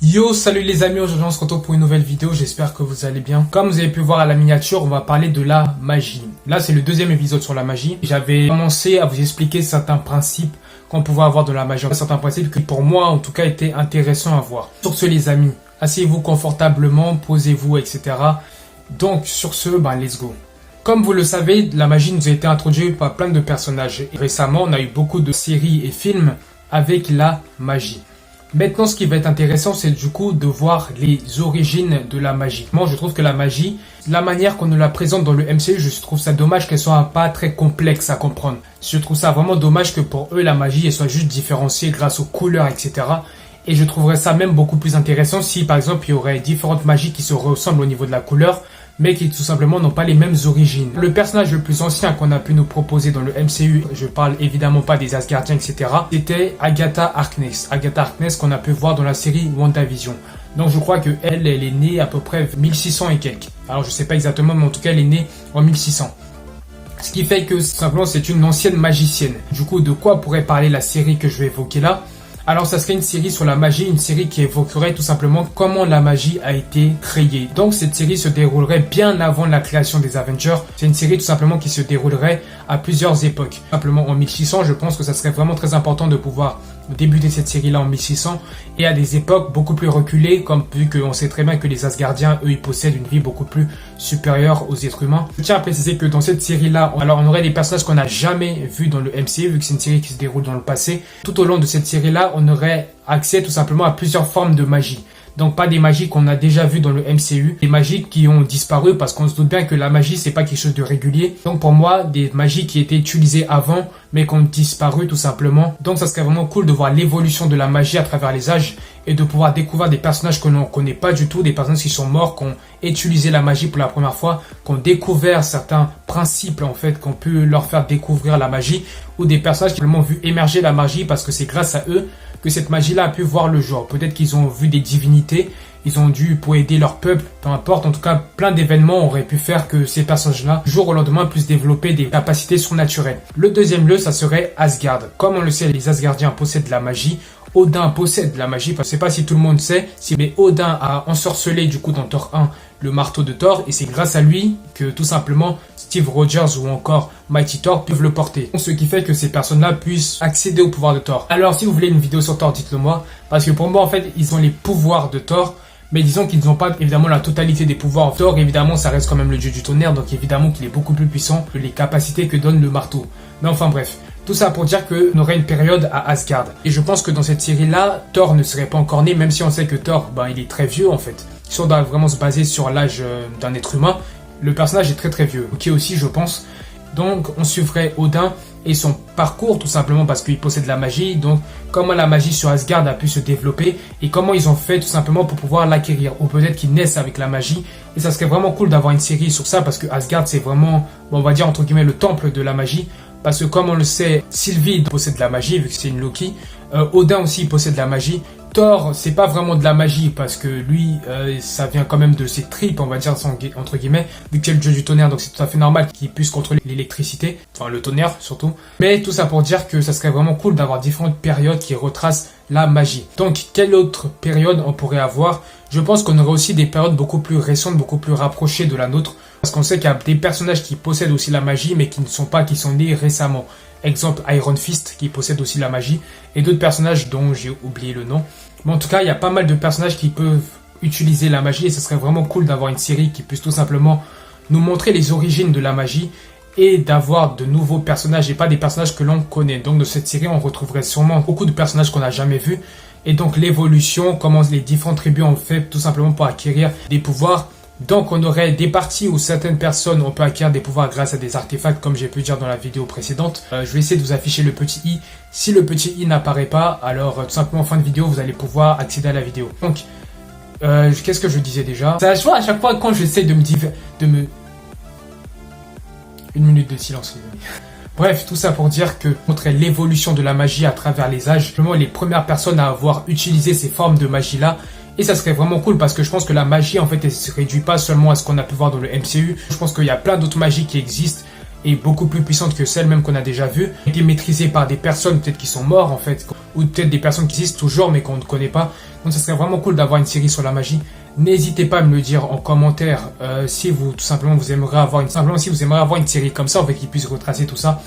Yo, salut les amis, aujourd'hui on se retrouve pour une nouvelle vidéo, j'espère que vous allez bien. Comme vous avez pu voir à la miniature, on va parler de la magie. Là c'est le deuxième épisode sur la magie. J'avais commencé à vous expliquer certains principes qu'on pouvait avoir de la magie. Certains principes qui pour moi en tout cas étaient intéressants à voir. Sur ce les amis, asseyez-vous confortablement, posez-vous, etc. Donc sur ce, let's go. Comme vous le savez, la magie nous a été introduite par plein de personnages. Et récemment, on a eu beaucoup de séries et films avec la magie. Maintenant, ce qui va être intéressant, c'est du coup de voir les origines de la magie. Moi, je trouve que la magie, la manière qu'on nous la présente dans le MCU, je trouve ça dommage qu'elle soit pas très complexe à comprendre. Je trouve ça vraiment dommage que pour eux, la magie, elle soit juste différenciée grâce aux couleurs, etc. Et je trouverais ça même beaucoup plus intéressant si, par exemple, il y aurait différentes magies qui se ressemblent au niveau de la couleur, mais qui tout simplement n'ont pas les mêmes origines. Le personnage le plus ancien qu'on a pu nous proposer dans le MCU, je parle évidemment pas des Asgardiens, etc., c'était Agatha Harkness. Agatha Harkness qu'on a pu voir dans la série WandaVision. Donc je crois que elle est née à peu près 1600 et quelques. Alors je sais pas exactement, mais en tout cas elle est née en 1600. Ce qui fait que simplement c'est une ancienne magicienne. Du coup, de quoi pourrait parler la série que je vais évoquer là ? Alors ça serait une série sur la magie, une série qui évoquerait tout simplement comment la magie a été créée. Donc cette série se déroulerait bien avant la création des Avengers. C'est une série tout simplement qui se déroulerait à plusieurs époques. Simplement en 1600, je pense que ça serait vraiment très important de pouvoir débuter cette série-là en 1600 et à des époques beaucoup plus reculées, comme vu qu'on sait très bien que les Asgardiens, eux, ils possèdent une vie beaucoup plus supérieure aux êtres humains. Je tiens à préciser que dans cette série-là, alors on aurait des personnages qu'on n'a jamais vus dans le MCU, vu que c'est une série qui se déroule dans le passé. Tout au long de cette série-là, on aurait accès tout simplement à plusieurs formes de magie. Donc pas des magies qu'on a déjà vues dans le MCU, des magies qui ont disparu parce qu'on se doute bien que la magie c'est pas quelque chose de régulier. Donc pour moi, des magies qui étaient utilisées avant mais qui ont disparu tout simplement. Donc ça serait vraiment cool de voir l'évolution de la magie à travers les âges et de pouvoir découvrir des personnages que l'on connaît pas du tout, des personnages qui sont morts, qui ont utilisé la magie pour la première fois, qui ont découvert certains principes en fait, qui ont pu leur faire découvrir la magie, ou des personnages qui ont vraiment vu émerger la magie parce que c'est grâce à eux que cette magie-là a pu voir le jour. Peut-être qu'ils ont vu des divinités, ils ont dû pour aider leur peuple, peu importe. En tout cas, plein d'événements auraient pu faire que ces personnages-là, jour au lendemain, puissent développer des capacités surnaturelles. Le deuxième lieu, ça serait Asgard. Comme on le sait, les Asgardiens possèdent de la magie. Odin possède de la magie. Je ne sais pas si tout le monde sait, mais Odin a ensorcelé du coup dans Thor 1 le marteau de Thor, et c'est grâce à lui que tout simplement Steve Rogers ou encore Mighty Thor peuvent le porter. Ce qui fait que ces personnes-là puissent accéder au pouvoir de Thor. Alors si vous voulez une vidéo sur Thor, dites-le moi, parce que pour moi en fait ils ont les pouvoirs de Thor, mais disons qu'ils n'ont pas évidemment la totalité des pouvoirs. Thor évidemment ça reste quand même le dieu du tonnerre, donc évidemment qu'il est beaucoup plus puissant que les capacités que donne le marteau. Mais enfin bref. Tout ça pour dire qu'on aurait une période à Asgard. Et je pense que dans cette série-là, Thor ne serait pas encore né, même si on sait que Thor, il est très vieux en fait. Si on doit vraiment se baser sur l'âge d'un être humain, le personnage est très très vieux. Ok aussi, je pense. Donc on suivrait Odin et son parcours tout simplement parce qu'il possède la magie. Donc comment la magie sur Asgard a pu se développer et comment ils ont fait tout simplement pour pouvoir l'acquérir. Ou peut-être qu'ils naissent avec la magie. Et ça serait vraiment cool d'avoir une série sur ça parce que Asgard c'est vraiment, on va dire entre guillemets, le temple de la magie. Parce que comme on le sait, Sylvie possède de la magie vu que c'est une Loki. Odin aussi possède de la magie. Thor, c'est pas vraiment de la magie parce que lui, ça vient quand même de ses tripes, on va dire entre guillemets, vu que c'est le dieu du tonnerre, donc c'est tout à fait normal qu'il puisse contrôler l'électricité, enfin le tonnerre surtout. Mais tout ça pour dire que ça serait vraiment cool d'avoir différentes périodes qui retracent la magie. Donc quelle autre période on pourrait avoir ? Je pense qu'on aurait aussi des périodes beaucoup plus récentes, beaucoup plus rapprochées de la nôtre, parce qu'on sait qu'il y a des personnages qui possèdent aussi la magie, mais qui sont nés récemment. Exemple Iron Fist qui possède aussi la magie, et d'autres personnages dont j'ai oublié le nom. Mais en tout cas, il y a pas mal de personnages qui peuvent utiliser la magie, et ce serait vraiment cool d'avoir une série qui puisse tout simplement nous montrer les origines de la magie, et d'avoir de nouveaux personnages, et pas des personnages que l'on connaît. Donc dans cette série, on retrouverait sûrement beaucoup de personnages qu'on n'a jamais vus, et donc l'évolution, comment les différentes tribus ont fait tout simplement pour acquérir des pouvoirs. Donc on aurait des parties où certaines personnes on peut acquérir des pouvoirs grâce à des artefacts comme j'ai pu dire dans la vidéo précédente. Je vais essayer de vous afficher le petit i. Si le petit i n'apparaît pas, alors tout simplement en fin de vidéo vous allez pouvoir accéder à la vidéo. Donc qu'est-ce que je disais déjà ? Ça, je vois à chaque fois quand j'essaie de me... Une minute de silence les amis. Bref, tout ça pour dire que montrer l'évolution de la magie à travers les âges, vraiment les premières personnes à avoir utilisé ces formes de magie là. Et ça serait vraiment cool parce que je pense que la magie en fait elle se réduit pas seulement à ce qu'on a pu voir dans le MCU. Je pense qu'il y a plein d'autres magies qui existent est beaucoup plus puissante que celle même qu'on a déjà vue, été maîtrisée par des personnes peut-être qui sont mortes en fait, ou peut-être des personnes qui existent toujours mais qu'on ne connaît pas. Donc ça serait vraiment cool d'avoir une série sur la magie. N'hésitez pas à me le dire en commentaire si vous tout simplement vous aimeriez avoir une série comme ça, en fait, qui puisse retracer tout ça.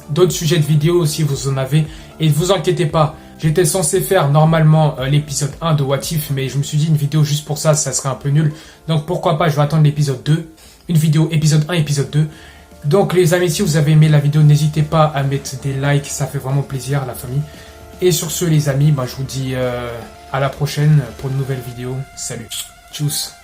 D'autres sujets de vidéos si vous en avez. Et ne vous inquiétez pas, j'étais censé faire normalement l'épisode 1 de What If, mais je me suis dit une vidéo juste pour ça serait un peu nul. Donc pourquoi pas, je vais attendre l'épisode 2. Une vidéo épisode 1, épisode 2. Donc les amis, si vous avez aimé la vidéo, n'hésitez pas à mettre des likes, ça fait vraiment plaisir la famille. Et sur ce les amis, je vous dis à la prochaine pour une nouvelle vidéo. Salut. Tchuss.